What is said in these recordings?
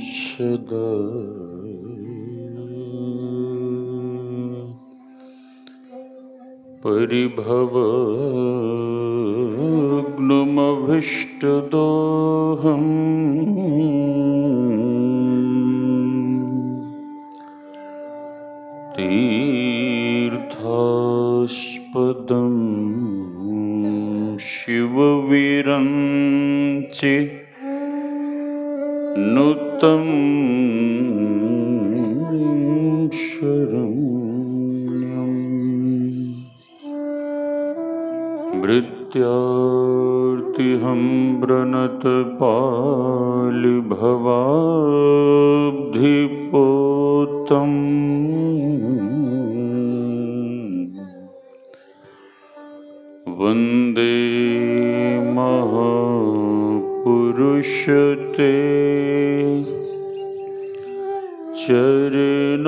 सदा परिभवग्नमभीष्टदोहम् तीर्थास्पदं शिवविरञ्चि नुतं शरण्यम् भृत्यार्तिहं व्रणतपालिभवाब्धिपोतम् वन्दे महापुरुषते चरणारविन्दम्।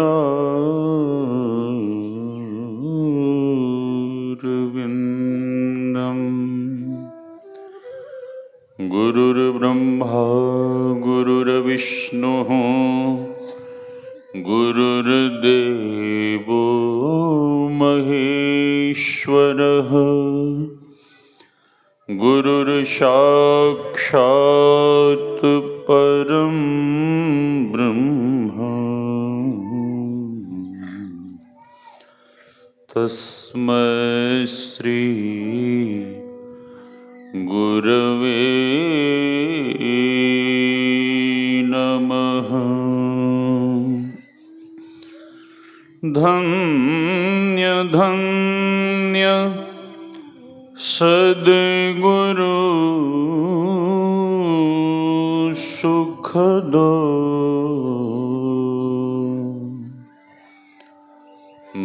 गुरुर्ब्रह्मा गुरुर्विष्णुः गुरुर्देवो महेश्वरः गुरुर्साक्षात् परं ब्रह्म तस्मै श्री गुरवे नमः। धन्य धन्य सद्गुरु सुखदो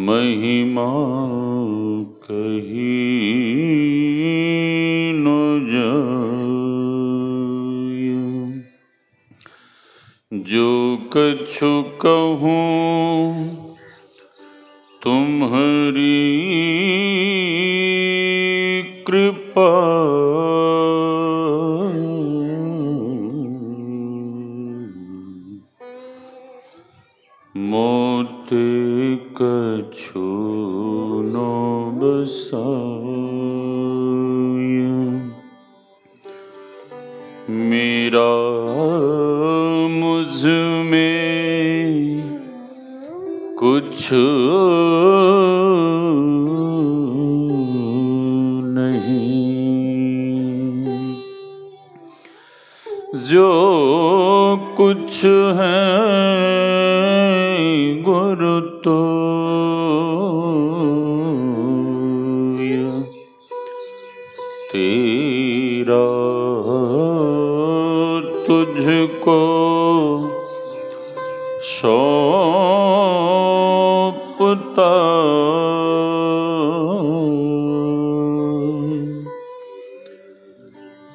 महिमा कही न जाय। जो कछु कहूँ तुम्हारी कृपा मोते कछु न बसाय। मेरा मुझ में कुछ जो कुछ है गुरु तो तेरा तुझको सौंपता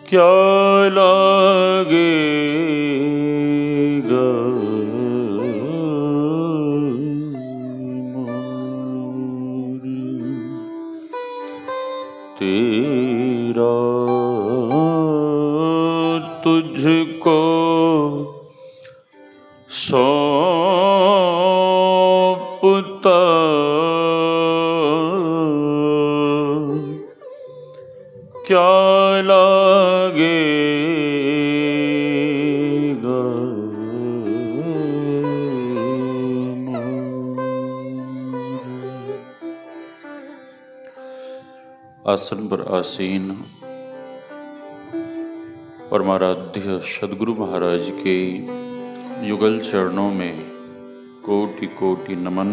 क्या लगेगा मोरे तेरा तुझको सौंपता क्या लगेगा मोरे। आसन पर आसीन परमाराध्य सद्गुरु महाराज के युगल चरणों में कोटि कोटि नमन।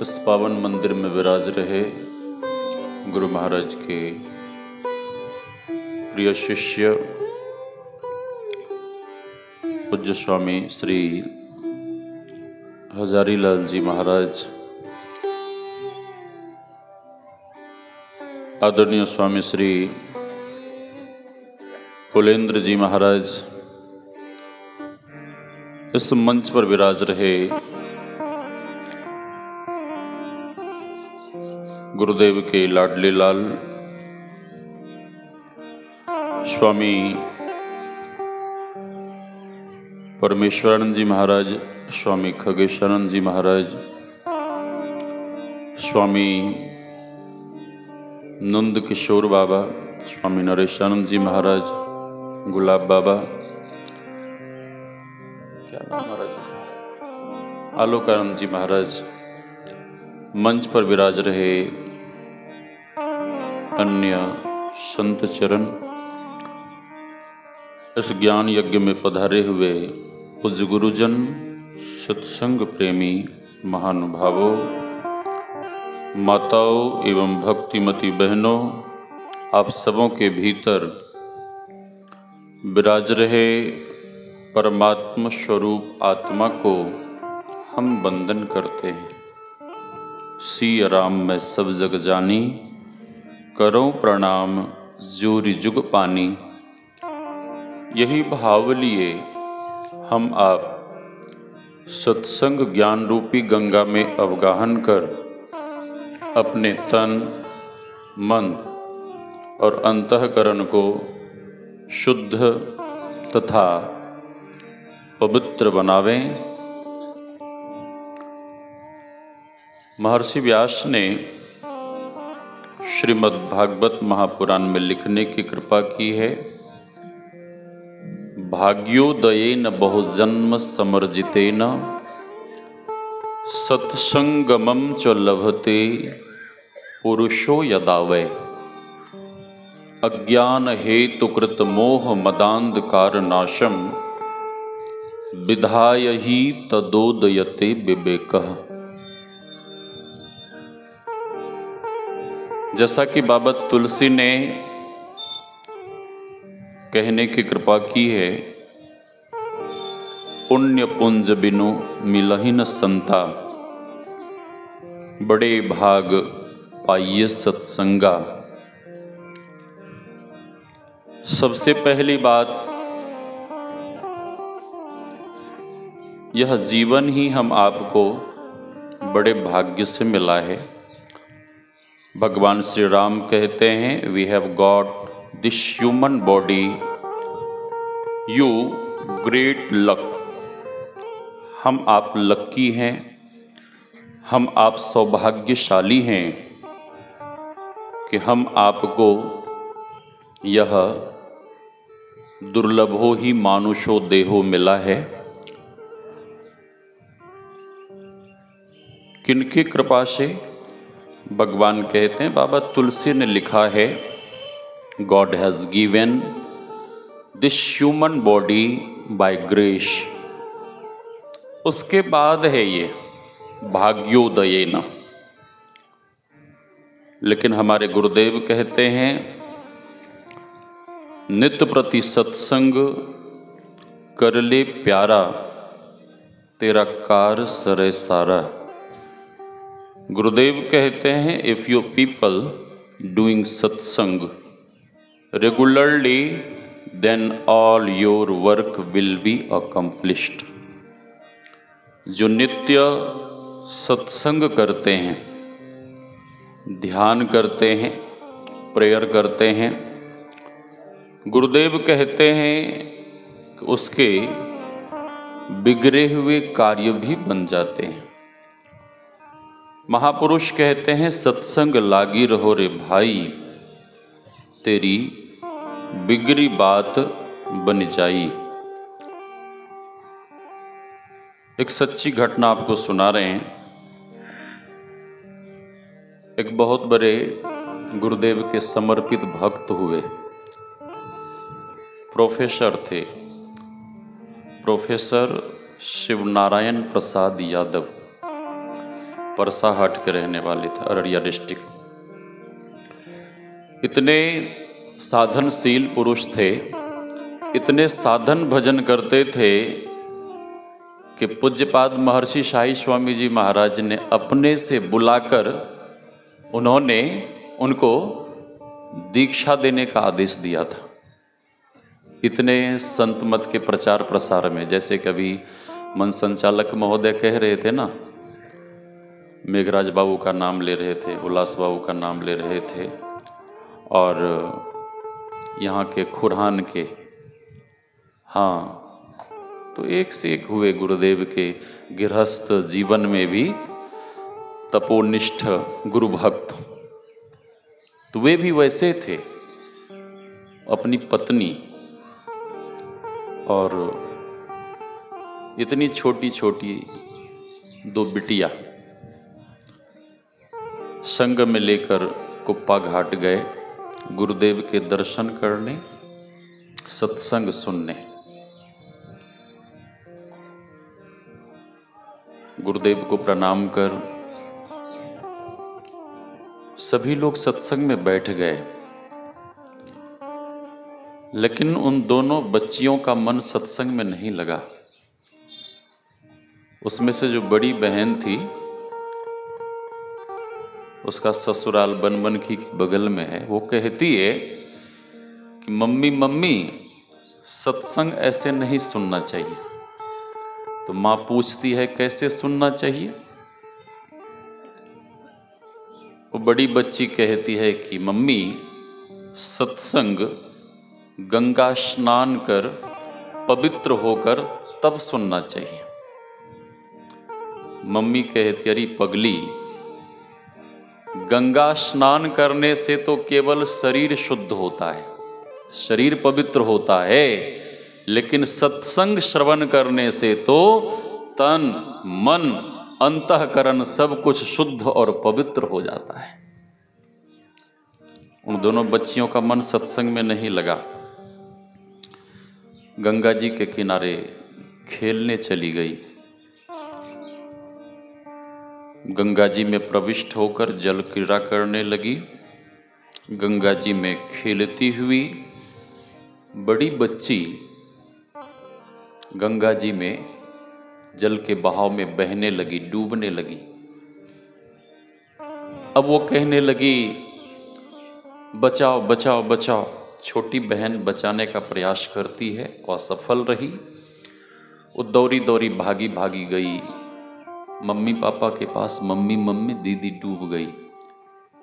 इस पावन मंदिर में विराज रहे गुरु महाराज के प्रिय शिष्य पूज्य स्वामी श्री हजारीलाल जी महाराज, आदरणीय स्वामी श्री कुलेंद्र जी महाराज, इस मंच पर विराज रहे गुरुदेव के लाडले लाल स्वामी परमेश्वरानंद जी महाराज, स्वामी खगेशानंद जी महाराज, स्वामी नंद किशोर बाबा, स्वामी नरेशानंद जी महाराज, गुलाब बाबा, क्या नाम महाराज, आलोकानंद जी महाराज, मंच पर विराज रहे अन्य संत चरण, इस ज्ञान यज्ञ में पधारे हुए पूज्य गुरुजन, सत्संग प्रेमी महानुभावों, माताओं एवं भक्तिमती बहनों, आप सबों के भीतर विराज रहे परमात्म स्वरूप आत्मा को हम वंदन करते हैं। सिया राम मैं सब जग जानी, करो प्रणाम जोरी जुग पानी। यही भाव लिए हम आप सत्संग ज्ञान रूपी गंगा में अवगाहन कर अपने तन, मन और अंतःकरण को शुद्ध तथा पवित्र बनावें। महर्षि व्यास ने श्रीमद् भागवत महापुराण में लिखने की कृपा की है। भाग्योदयेन बहुजन्म समर्जितेन सत्संगमं च लभते पुरुषो यदा वै। अज्ञान हेतुकृत मोह मदांधकार नाशम विधाय ही तदोदयते विवेकः। जैसा कि बाबा तुलसी ने कहने की कृपा की है, पुण्य पुंज बिनु मिलहि न संता, बड़े भाग पाइये सत्संगा। सबसे पहली बात, यह जीवन ही हम आपको बड़े भाग्य से मिला है। भगवान श्री राम कहते हैं, we have got this human body, you great luck. हम आप लक्की हैं, हम आप सौभाग्यशाली हैं कि हम आपको यह दुर्लभो ही मानुषो देहो मिला है। किनकी कृपा से? भगवान कहते हैं, बाबा तुलसी ने लिखा है, God has given this human body by grace. उसके बाद है ये भाग्योदयेन। लेकिन हमारे गुरुदेव कहते हैं, नित्य प्रति सत्संग कर ले प्यारा, तेरा कार सरे सारा। गुरुदेव कहते हैं, if you people doing satsang regularly then all your work will be accomplished. जो नित्य सत्संग करते हैं, ध्यान करते हैं, प्रेयर करते हैं, गुरुदेव कहते हैं कि उसके बिगड़े हुए कार्य भी बन जाते हैं। महापुरुष कहते हैं, सत्संग लागी रहो रे भाई, तेरी बिगड़ी बात बन जाई। एक सच्ची घटना आपको सुना रहे हैं। एक बहुत बड़े गुरुदेव के समर्पित भक्त हुए, प्रोफेसर थे, प्रोफेसर शिवनारायण प्रसाद यादव, परसाहाट के रहने वाले थे, अररिया डिस्ट्रिक्ट। इतने साधनशील पुरुष थे, इतने साधन भजन करते थे कि पूज्यपाद महर्षि शाही स्वामी जी महाराज ने अपने से बुलाकर उन्होंने उनको दीक्षा देने का आदेश दिया था। इतने संत मत के प्रचार प्रसार में, जैसे कभी मन संचालक महोदय कह रहे थे ना, मेघराज बाबू का नाम ले रहे थे, उल्लास बाबू का नाम ले रहे थे, और यहाँ के खुरहान के, हाँ, तो एक से एक हुए गुरुदेव के गृहस्थ जीवन में भी तपोनिष्ठ गुरु भक्त। तो वे भी वैसे थे, अपनी पत्नी और इतनी छोटी छोटी 2 बिटिया संग में लेकर कुप्पा घाट गए गुरुदेव के दर्शन करने, सत्संग सुनने। गुरुदेव को प्रणाम कर सभी लोग सत्संग में बैठ गए, लेकिन उन दोनों बच्चियों का मन सत्संग में नहीं लगा। उसमें से जो बड़ी बहन थी, उसका ससुराल बनबनखी के बगल में है, वो कहती है कि मम्मी मम्मी सत्संग ऐसे नहीं सुनना चाहिए। तो माँ पूछती है कैसे सुनना चाहिए? वो बड़ी बच्ची कहती है कि मम्मी सत्संग गंगा स्नान कर पवित्र होकर तब सुनना चाहिए। मम्मी कहती अरे पगली, गंगा स्नान करने से तो केवल शरीर शुद्ध होता है, शरीर पवित्र होता है, लेकिन सत्संग श्रवण करने से तो तन मन अंतःकरण सब कुछ शुद्ध और पवित्र हो जाता है। उन दोनों बच्चियों का मन सत्संग में नहीं लगा। गंगा जी के किनारे खेलने चली गई। गंगा जी में प्रविष्ट होकर जल क्रीड़ा करने लगी। गंगा जी में खेलती हुई बड़ी बच्ची गंगा जी में जल के बहाव में बहने लगी, डूबने लगी। अब वो कहने लगी बचाओ बचाओ बचाओ। छोटी बहन बचाने का प्रयास करती है, असफल रही। वो दौड़ी दौड़ी भागी भागी गई मम्मी पापा के पास। मम्मी मम्मी दीदी डूब गई,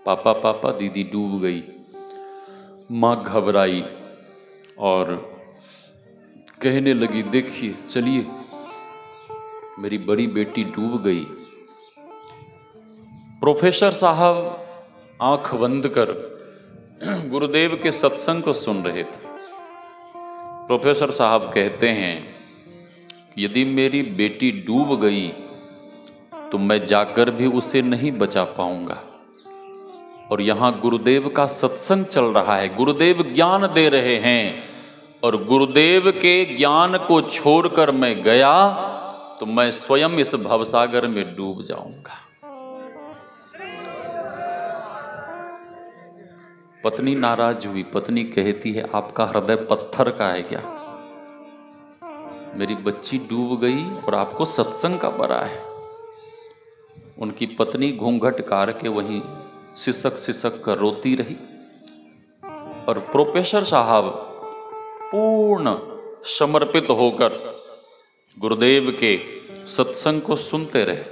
पापा पापा दीदी डूब गई। माँ घबराई और कहने लगी देखिए चलिए मेरी बड़ी बेटी डूब गई। प्रोफेसर साहब आंख बंद कर गुरुदेव के सत्संग को सुन रहे थे। प्रोफेसर साहब कहते हैं कि यदि मेरी बेटी डूब गई तो मैं जाकर भी उसे नहीं बचा पाऊंगा, और यहां गुरुदेव का सत्संग चल रहा है, गुरुदेव ज्ञान दे रहे हैं, और गुरुदेव के ज्ञान को छोड़कर मैं गया तो मैं स्वयं इस भवसागर में डूब जाऊंगा। पत्नी नाराज हुई। पत्नी कहती है आपका हृदय पत्थर का है क्या? मेरी बच्ची डूब गई और आपको सत्संग का बरा है। उनकी पत्नी घूंघट कार के वहीं सिसक सिसक कर रोती रही, और प्रोफेसर साहब पूर्ण समर्पित होकर गुरुदेव के सत्संग को सुनते रहे।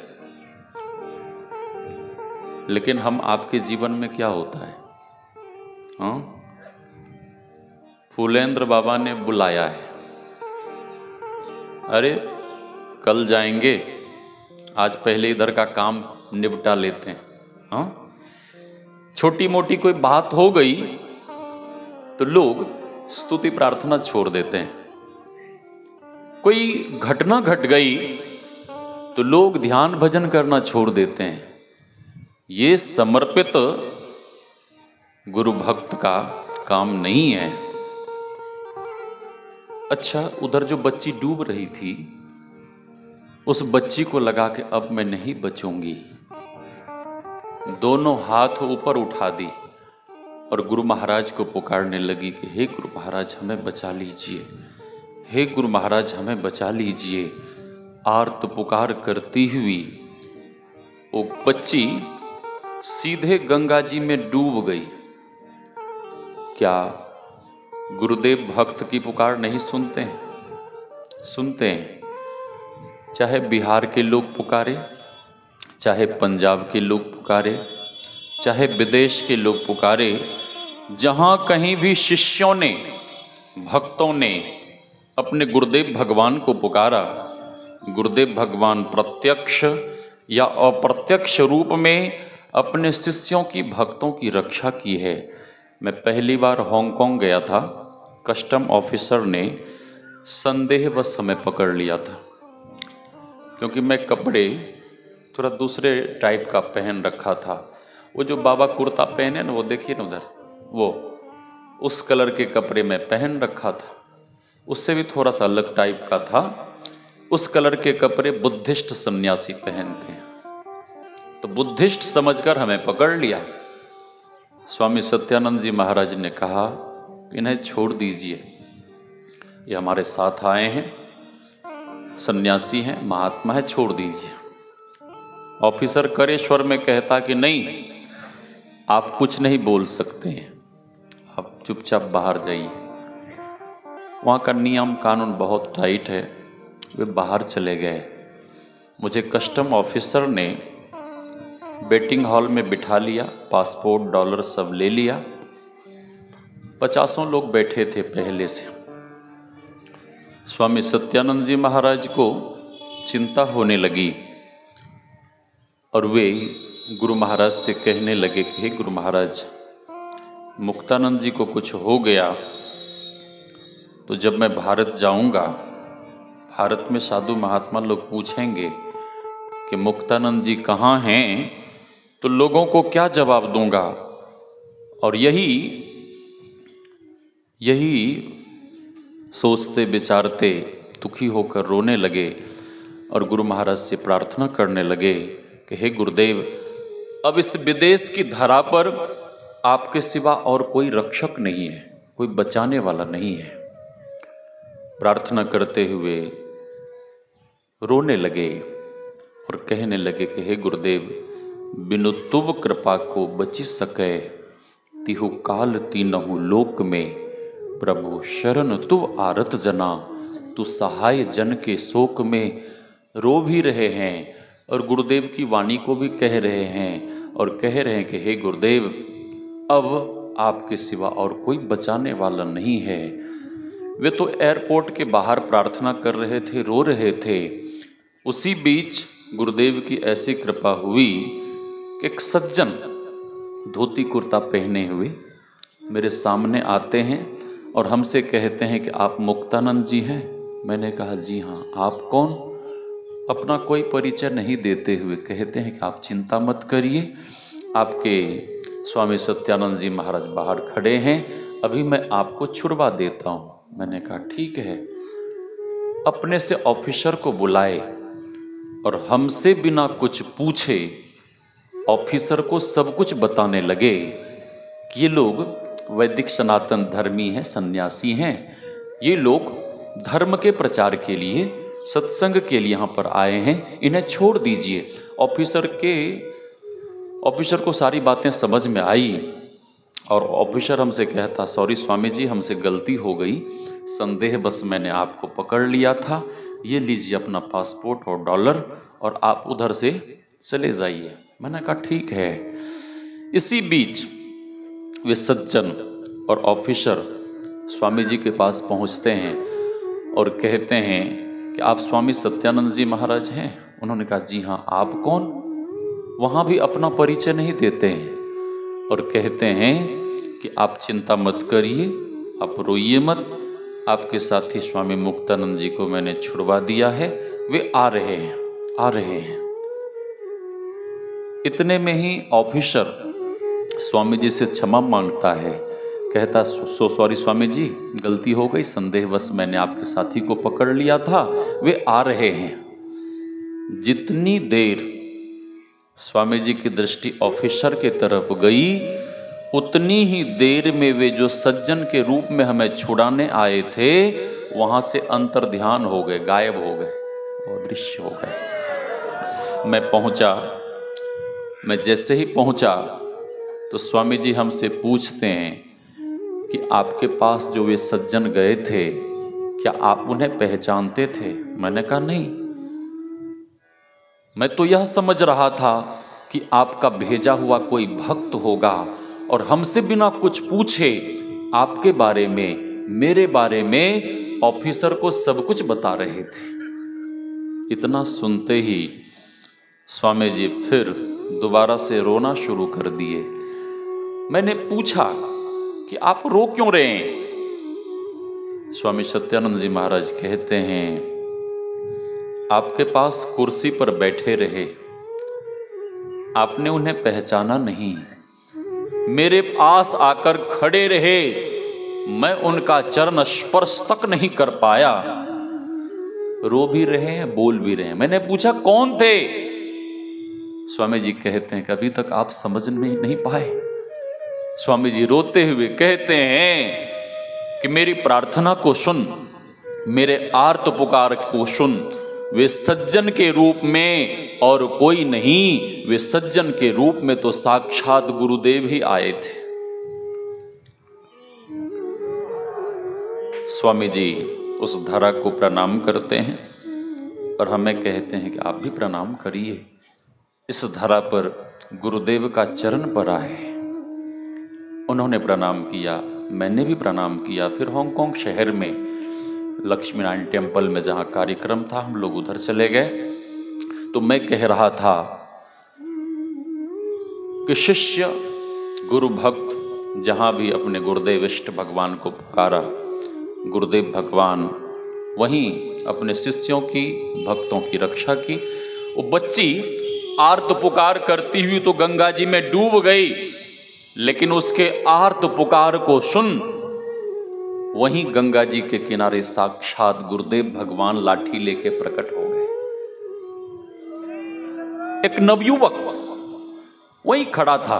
लेकिन हम आपके जीवन में क्या होता है? हाँ, फूलेंद्र बाबा ने बुलाया है, अरे कल जाएंगे, आज पहले इधर का काम निपटा लेते हैं। हाँ, छोटी मोटी कोई बात हो गई तो लोग स्तुति प्रार्थना छोड़ देते हैं। कोई घटना घट गई तो लोग ध्यान भजन करना छोड़ देते हैं। ये समर्पित गुरु भक्त का काम नहीं है। अच्छा, उधर जो बच्ची डूब रही थी, उस बच्ची को लगा कि अब मैं नहीं बचूंगी। दोनों हाथ ऊपर उठा दी और गुरु महाराज को पुकारने लगी कि हे गुरु महाराज हमें बचा लीजिए, हे गुरु महाराज हमें बचा लीजिए। आर्त पुकार करती हुई वो बच्ची सीधे गंगा जी में डूब गई। क्या गुरुदेव भक्त की पुकार नहीं सुनते हैं? सुनते हैं। चाहे बिहार के लोग पुकारे, चाहे पंजाब के लोग पुकारे, चाहे विदेश के लोग पुकारे, जहाँ कहीं भी शिष्यों ने, भक्तों ने अपने गुरुदेव भगवान को पुकारा। गुरुदेव भगवान प्रत्यक्ष या अप्रत्यक्ष रूप में अपने शिष्यों की, भक्तों की रक्षा की है। मैं पहली बार हांगकांग गया था, कस्टम ऑफिसर ने संदेहवश हमें पकड़ लिया था, क्योंकि मैं कपड़े थोड़ा दूसरे टाइप का पहन रखा था। वो जो बाबा कुर्ता पहने ना, वो देखिए ना उधर, वो उस कलर के कपड़े में पहन रखा था। उससे भी थोड़ा सा अलग टाइप का था। उस कलर के कपड़े बुद्धिस्ट सन्यासी पहनते हैं, तो बुद्धिस्ट समझकर हमें पकड़ लिया। स्वामी सत्यानंद जी महाराज ने कहा, इन्हें छोड़ दीजिए, ये हमारे साथ आए हैं, सन्यासी हैं, महात्मा है, छोड़ दीजिए। ऑफिसर करे स्वर में कहता कि नहीं, आप कुछ नहीं बोल सकते हैं, आप चुपचाप बाहर जाइए। वहाँ का नियम कानून बहुत टाइट है। वे बाहर चले गए। मुझे कस्टम ऑफिसर ने वेटिंग हॉल में बिठा लिया, पासपोर्ट, डॉलर सब ले लिया। 50 लोग बैठे थे पहले से। स्वामी सत्यानंद जी महाराज को चिंता होने लगी और वे गुरु महाराज से कहने लगे कि हे गुरु महाराज, मुक्तानंद जी को कुछ हो गया तो जब मैं भारत जाऊंगा, भारत में साधु महात्मा लोग पूछेंगे कि मुक्तानंद जी कहाँ हैं, तो लोगों को क्या जवाब दूंगा। और यही सोचते विचारते दुखी होकर रोने लगे और गुरु महाराज से प्रार्थना करने लगे कि हे गुरुदेव, अब इस विदेश की धरा पर आपके सिवा और कोई रक्षक नहीं है, कोई बचाने वाला नहीं है। प्रार्थना करते हुए रोने लगे और कहने लगे कि हे गुरुदेव, बिनु तुब कृपा को बची सके, तिहु काल तीनहु लोक में, प्रभु शरण तु आरत जना, तू सहाय जन के शोक में। रो भी रहे हैं और गुरुदेव की वाणी को भी कह रहे हैं और कह रहे हैं कि हे गुरुदेव, अब आपके सिवा और कोई बचाने वाला नहीं है। वे तो एयरपोर्ट के बाहर प्रार्थना कर रहे थे, रो रहे थे। उसी बीच गुरुदेव की ऐसी कृपा हुई कि एक सज्जन धोती कुर्ता पहने हुए मेरे सामने आते हैं और हमसे कहते हैं कि आप मुक्तानंद जी हैं। मैंने कहा जी हाँ। आप कौन? अपना कोई परिचय नहीं देते हुए कहते हैं कि आप चिंता मत करिए, आपके स्वामी सत्यानंद जी महाराज बाहर खड़े हैं, अभी मैं आपको छुड़वा देता हूँ। मैंने कहा ठीक है। अपने से ऑफिसर को बुलाए और हमसे बिना कुछ पूछे ऑफिसर को सब कुछ बताने लगे कि ये लोग वैदिक सनातन धर्मी हैं, सन्यासी हैं, ये लोग धर्म के प्रचार के लिए, सत्संग के लिए यहाँ पर आए हैं, इन्हें छोड़ दीजिए। ऑफिसर को सारी बातें समझ में आई और ऑफिसर हमसे कहता, सॉरी स्वामी जी, हमसे गलती हो गई, संदेह बस मैंने आपको पकड़ लिया था, ये लीजिए अपना पासपोर्ट और डॉलर और आप उधर से चले जाइए। मैंने कहा ठीक है। इसी बीच वे सज्जन और ऑफिसर स्वामी जी के पास पहुंचते हैं और कहते हैं कि आप स्वामी सत्यानंद जी महाराज हैं? उन्होंने कहा जी हाँ। आप कौन? वहाँ भी अपना परिचय नहीं देते हैं और कहते हैं कि आप चिंता मत करिए, आप रोइए मत, आपके साथी स्वामी मुक्तानंद जी को मैंने छुड़वा दिया है, वे आ रहे हैं। इतने में ही ऑफिसर स्वामी जी से क्षमा मांगता है, कहता सॉरी स्वामी जी, गलती हो गई, संदेहवश मैंने आपके साथी को पकड़ लिया था, वे आ रहे हैं। जितनी देर स्वामी जी की दृष्टि ऑफिसर के तरफ गई, उतनी ही देर में वे जो सज्जन के रूप में हमें छुड़ाने आए थे वहां से अंतर ध्यान हो गए, गायब हो गए, अदृश्य हो गए। मैं जैसे ही पहुंचा तो स्वामी जी हमसे पूछते हैं कि आपके पास जो वे सज्जन गए थे, क्या आप उन्हें पहचानते थे? मैंने कहा नहीं, मैं तो यह समझ रहा था कि आपका भेजा हुआ कोई भक्त होगा और हमसे बिना कुछ पूछे आपके बारे में, मेरे बारे में ऑफिसर को सब कुछ बता रहे थे। इतना सुनते ही स्वामी जी फिर दोबारा से रोना शुरू कर दिए। मैंने पूछा कि आप रो क्यों रहे हैं? स्वामी सत्यानंद जी महाराज कहते हैं, आपके पास कुर्सी पर बैठे रहे, आपने उन्हें पहचाना नहीं, मेरे पास आकर खड़े रहे, मैं उनका चरण स्पर्श तक नहीं कर पाया, रो भी रहे हैं बोल भी रहे हैं। मैंने पूछा कौन थे? स्वामी जी कहते हैं कि अभी तक आप समझ नहीं पाए। स्वामी जी रोते हुए कहते हैं कि मेरी प्रार्थना को सुन, मेरे आर्त पुकार को सुन, वे सज्जन के रूप में और कोई नहीं, वे सज्जन के रूप में तो साक्षात गुरुदेव ही आए थे। स्वामी जी उस धरा को प्रणाम करते हैं और हमें कहते हैं कि आप भी प्रणाम करिए। इस धरा पर गुरुदेव का चरण पड़ा है। उन्होंने प्रणाम किया, मैंने भी प्रणाम किया। फिर हांगकांग शहर में लक्ष्मी नारायण टेम्पल में जहाँ कार्यक्रम था, हम लोग उधर चले गए। तो मैं कह रहा था कि शिष्य गुरु भक्त जहाँ भी अपने गुरुदेव इष्ट भगवान को पुकारा, गुरुदेव भगवान वहीं अपने शिष्यों की, भक्तों की रक्षा की। वो बच्ची आर्त पुकार करती हुई तो गंगा जी में डूब गई, लेकिन उसके आर्त पुकार को सुन, वहीं गंगा जी के किनारे साक्षात गुरुदेव भगवान लाठी लेके प्रकट हो गए। एक नवयुवक वहीं खड़ा था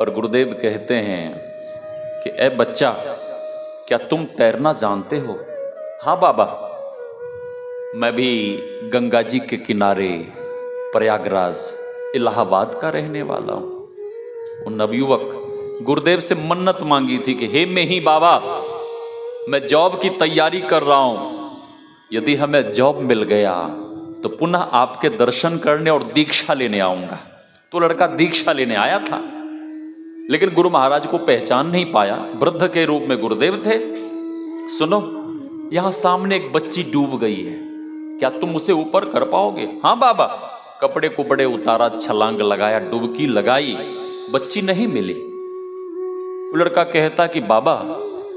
और गुरुदेव कहते हैं कि ए बच्चा, क्या तुम तैरना जानते हो? हाँ बाबा, मैं भी गंगा जी के किनारे प्रयागराज इलाहाबाद का रहने वाला हूं। वो नवयुवक गुरुदेव से मन्नत मांगी थी कि हे में ही बाबा, मैं जॉब की तैयारी कर रहा हूं, यदि हमें जॉब मिल गया तो पुनः आपके दर्शन करने और दीक्षा लेने आऊंगा। तो लड़का दीक्षा लेने आया था, लेकिन गुरु महाराज को पहचान नहीं पाया। वृद्ध के रूप में गुरुदेव थे। सुनो, यहां सामने एक बच्ची डूब गई है, क्या तुम उसे ऊपर कर पाओगे? हाँ बाबा। कपड़े कुपड़े उतारा, छलांग लगाया, डुबकी लगाई, बच्ची नहीं मिली। लड़का कहता कि बाबा,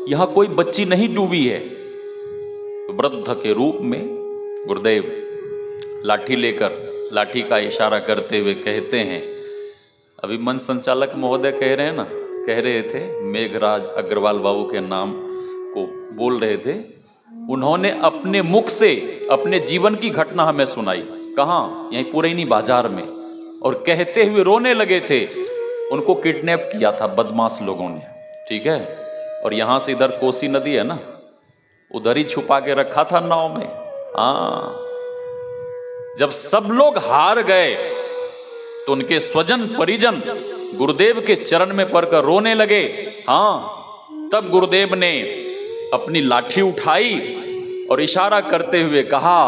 यहां कोई बच्ची नहीं डूबी है। वृद्ध के रूप में गुरुदेव लाठी लेकर, लाठी का इशारा करते हुए कहते हैं, अभी मन संचालक महोदय कह रहे हैं ना, कह रहे थे मेघराज अग्रवाल बाबू के नाम को बोल रहे थे। उन्होंने अपने मुख से अपने जीवन की घटना हमें सुनाई। कहाँ? यहीं पुरैनी बाजार में। और कहते हुए रोने लगे थे। उनको किडनैप किया था बदमाश लोगों ने, ठीक है, और यहां से इधर कोसी नदी है ना, उधर ही छुपा के रखा था नाव में। हाँ, जब सब लोग हार गए तो उनके स्वजन परिजन गुरुदेव के चरण में पड़कर रोने लगे। हाँ, तब गुरुदेव ने अपनी लाठी उठाई और इशारा करते हुए कहा,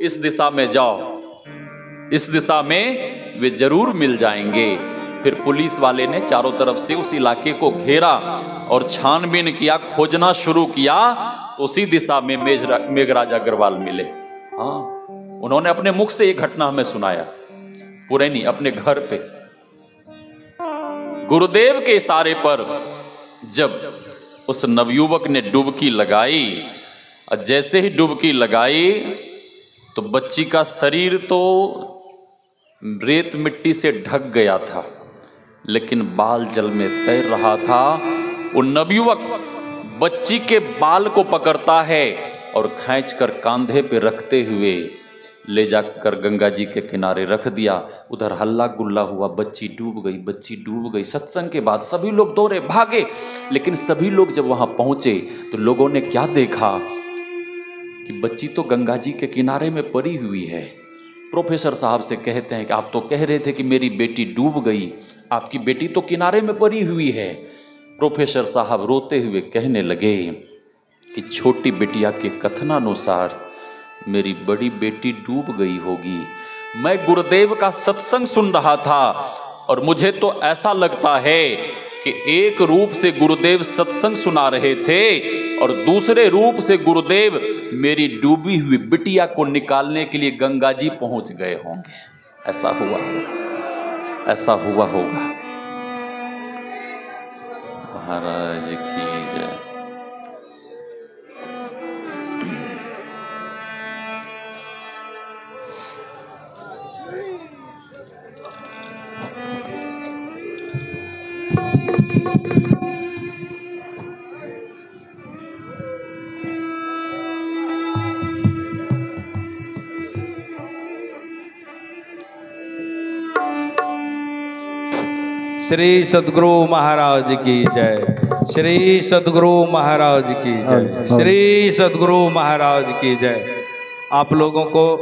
इस दिशा में जाओ, इस दिशा में वे जरूर मिल जाएंगे। फिर पुलिस वाले ने चारों तरफ से उस इलाके को घेरा और छानबीन किया, खोजना शुरू किया, तो उसी दिशा में मेघराज अग्रवाल मिले। हाँ, उन्होंने अपने मुख से ये घटना हमें सुनाया, पुरैनी अपने घर पे। गुरुदेव के इशारे पर जब उस नवयुवक ने डुबकी लगाई, और जैसे ही डुबकी लगाई तो बच्ची का शरीर तो रेत मिट्टी से ढक गया था, लेकिन बाल जल में तैर रहा था। वो नवयुवक बच्ची के बाल को पकड़ता है और खींचकर कांधे पे रखते हुए ले जाकर गंगा जी के किनारे रख दिया। उधर हल्ला गुल्ला हुआ, बच्ची डूब गई, बच्ची डूब गई। सत्संग के बाद सभी लोग दौड़े भागे, लेकिन सभी लोग जब वहां पहुंचे तो लोगों ने क्या देखा कि बच्ची तो गंगा जी के किनारे में पड़ी हुई है। प्रोफेसर साहब से कहते हैं कि आप तो कह रहे थे कि मेरी बेटी डूब गई, आपकी बेटी तो किनारे में पड़ी हुई है। प्रोफेसर साहब रोते हुए कहने लगे कि छोटी बिटिया के कथनानुसार मेरी बड़ी बेटी डूब गई होगी। मैं गुरुदेव का सत्संग सुन रहा था और मुझे तो ऐसा लगता है कि एक रूप से गुरुदेव सत्संग सुना रहे थे और दूसरे रूप से गुरुदेव मेरी डूबी हुई बिटिया को निकालने के लिए गंगा जी पहुंच गए होंगे। ऐसा हुआ होगा, ऐसा हुआ होगा। महाराज की जय। श्री सद्गुरु महाराज की जय। श्री सद्गुरु महाराज की जय। श्री सद्गुरु महाराज की जय। आप लोगों को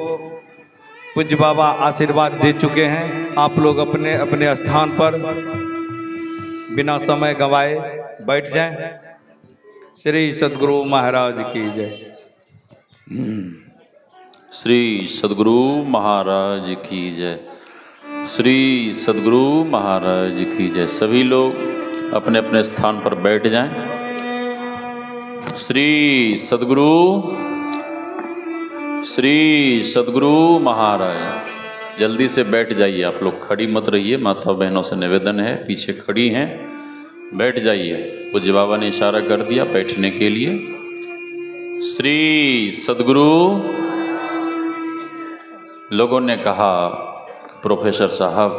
पूज्य बाबा आशीर्वाद दे चुके हैं। आप लोग अपने अपने स्थान पर बिना समय गंवाए बैठ जाएं। श्री सद्गुरु महाराज की जय। श्री सद्गुरु महाराज की जय। श्री सद्गुरु महाराज की जय। सभी लोग अपने अपने स्थान पर बैठ जाएं। श्री सद्गुरु महाराज। जल्दी से बैठ जाइए, आप लोग खड़ी मत रहिए। माता बहनों से निवेदन है, पीछे खड़ी हैं, बैठ जाइए। पूज्य बाबा ने इशारा कर दिया बैठने के लिए। श्री सद्गुरु। लोगों ने कहा प्रोफेसर साहब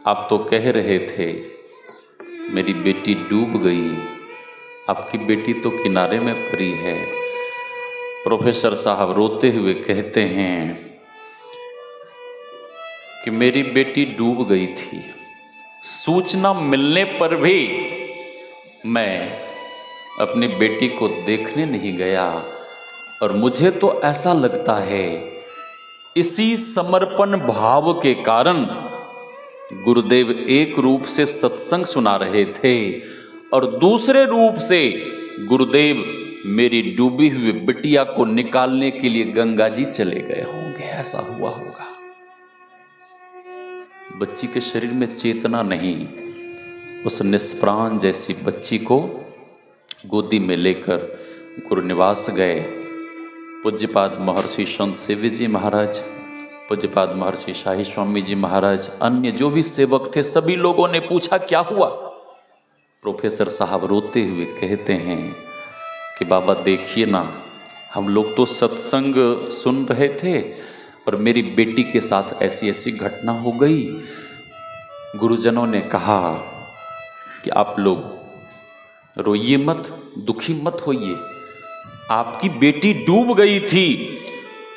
आप तो कह रहे थे मेरी बेटी डूब गई, आपकी बेटी तो किनारे में पड़ी है। प्रोफेसर साहब रोते हुए कहते हैं कि मेरी बेटी डूब गई थी, सूचना मिलने पर भी मैं अपनी बेटी को देखने नहीं गया और मुझे तो ऐसा लगता है इसी समर्पण भाव के कारण गुरुदेव एक रूप से सत्संग सुना रहे थे और दूसरे रूप से गुरुदेव मेरी डूबी हुई बिटिया को निकालने के लिए गंगा जी चले गए होंगे। ऐसा हुआ होगा। बच्ची के शरीर में चेतना नहीं, उस निष्प्राण जैसी बच्ची को गोदी में लेकर गुरुनिवास गए। पूज्यपाद महर्षि संत सेवी जी महाराज, पूज्यपाद महर्षि शाही स्वामी जी महाराज, अन्य जो भी सेवक थे, सभी लोगों ने पूछा क्या हुआ। प्रोफेसर साहब रोते हुए कहते हैं कि बाबा देखिए ना, हम लोग तो सत्संग सुन रहे थे और मेरी बेटी के साथ ऐसी ऐसी घटना हो गई। गुरुजनों ने कहा कि आप लोग रोइए मत, दुखी मत होइए, आपकी बेटी डूब गई थी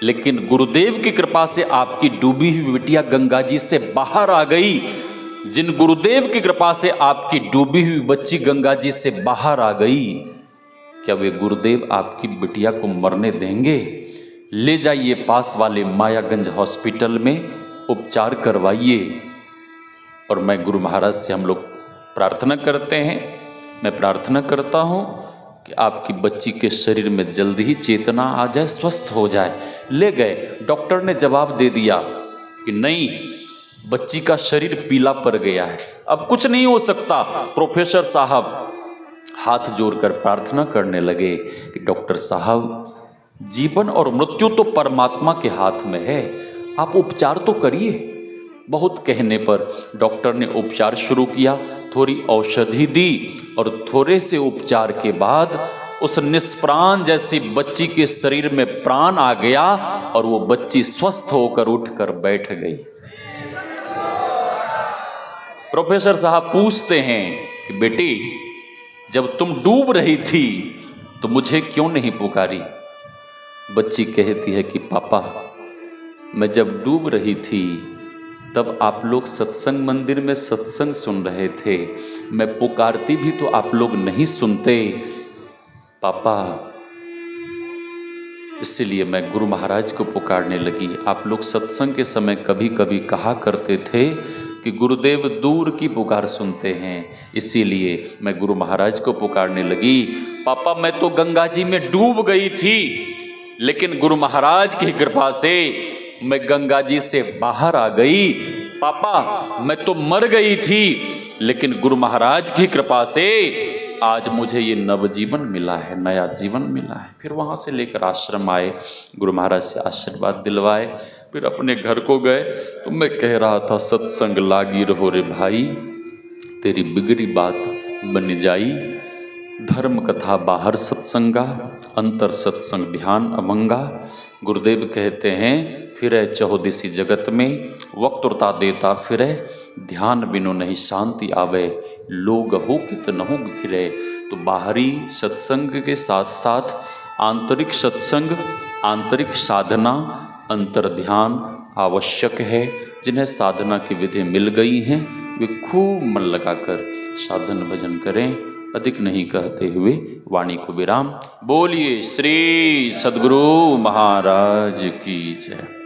लेकिन गुरुदेव की कृपा से आपकी डूबी हुई बिटिया गंगा जी से बाहर आ गई। जिन गुरुदेव की कृपा से आपकी डूबी हुई बच्ची गंगा जी से बाहर आ गई, क्या वे गुरुदेव आपकी बिटिया को मरने देंगे? ले जाइए पास वाले मायागंज हॉस्पिटल में उपचार करवाइए। और मैं गुरु महाराज से हम लोग प्रार्थना करते हैं, मैं प्रार्थना करता हूँ कि आपकी बच्ची के शरीर में जल्दी ही चेतना आ जाए, स्वस्थ हो जाए। ले गए, डॉक्टर ने जवाब दे दिया कि नहीं, बच्ची का शरीर पीला पड़ गया है, अब कुछ नहीं हो सकता। प्रोफेसर साहब हाथ जोड़कर प्रार्थना करने लगे कि डॉक्टर साहब, जीवन और मृत्यु तो परमात्मा के हाथ में है, आप उपचार तो करिए। बहुत कहने पर डॉक्टर ने उपचार शुरू किया, थोड़ी औषधि दी और थोड़े से उपचार के बाद उस निष्प्राण जैसी बच्ची के शरीर में प्राण आ गया और वो बच्ची स्वस्थ होकर उठकर बैठ गई। प्रोफेसर साहब पूछते हैं कि बेटी, जब तुम डूब रही थी तो मुझे क्यों नहीं पुकारी? बच्ची कहती है कि पापा, मैं जब डूब रही थी तब आप लोग सत्संग मंदिर में सत्संग सुन रहे थे, मैं पुकारती भी तो आप लोग नहीं सुनते पापा, इसलिए मैं गुरु महाराज को पुकारने लगी। आप लोग सत्संग के समय कभी कभी कहा करते थे कि गुरुदेव दूर की पुकार सुनते हैं, इसीलिए मैं गुरु महाराज को पुकारने लगी। पापा, मैं तो गंगा जी में डूब गई थी, लेकिन गुरु महाराज की कृपा से मैं गंगा जी से बाहर आ गई। पापा, मैं तो मर गई थी, लेकिन गुरु महाराज की कृपा से आज मुझे ये नवजीवन मिला है, नया जीवन मिला है। फिर वहाँ से लेकर आश्रम आए, गुरु महाराज से आशीर्वाद दिलवाए, फिर अपने घर को गए। तो मैं कह रहा था सत्संग लागी रहो रे भाई, तेरी बिगड़ी बात बन जाई। धर्म कथा बाहर सत्संगा, अंतर सत्संग ध्यान अमंगा। गुरुदेव कहते हैं फिरे चहुदिसी जगत में, वक्तुरता देता फिरे, ध्यान बिनु नहीं शांति आवे, लोग हो कितनहु फिरे। तो बाहरी सत्संग के साथ साथ आंतरिक सत्संग, आंतरिक साधना, अंतर ध्यान आवश्यक है। जिन्हें साधना की विधि मिल गई हैं वे खूब मन लगाकर साधन भजन करें। अधिक नहीं कहते हुए वाणी को विराम। बोलिए श्री सद्गुरु महाराज की जय।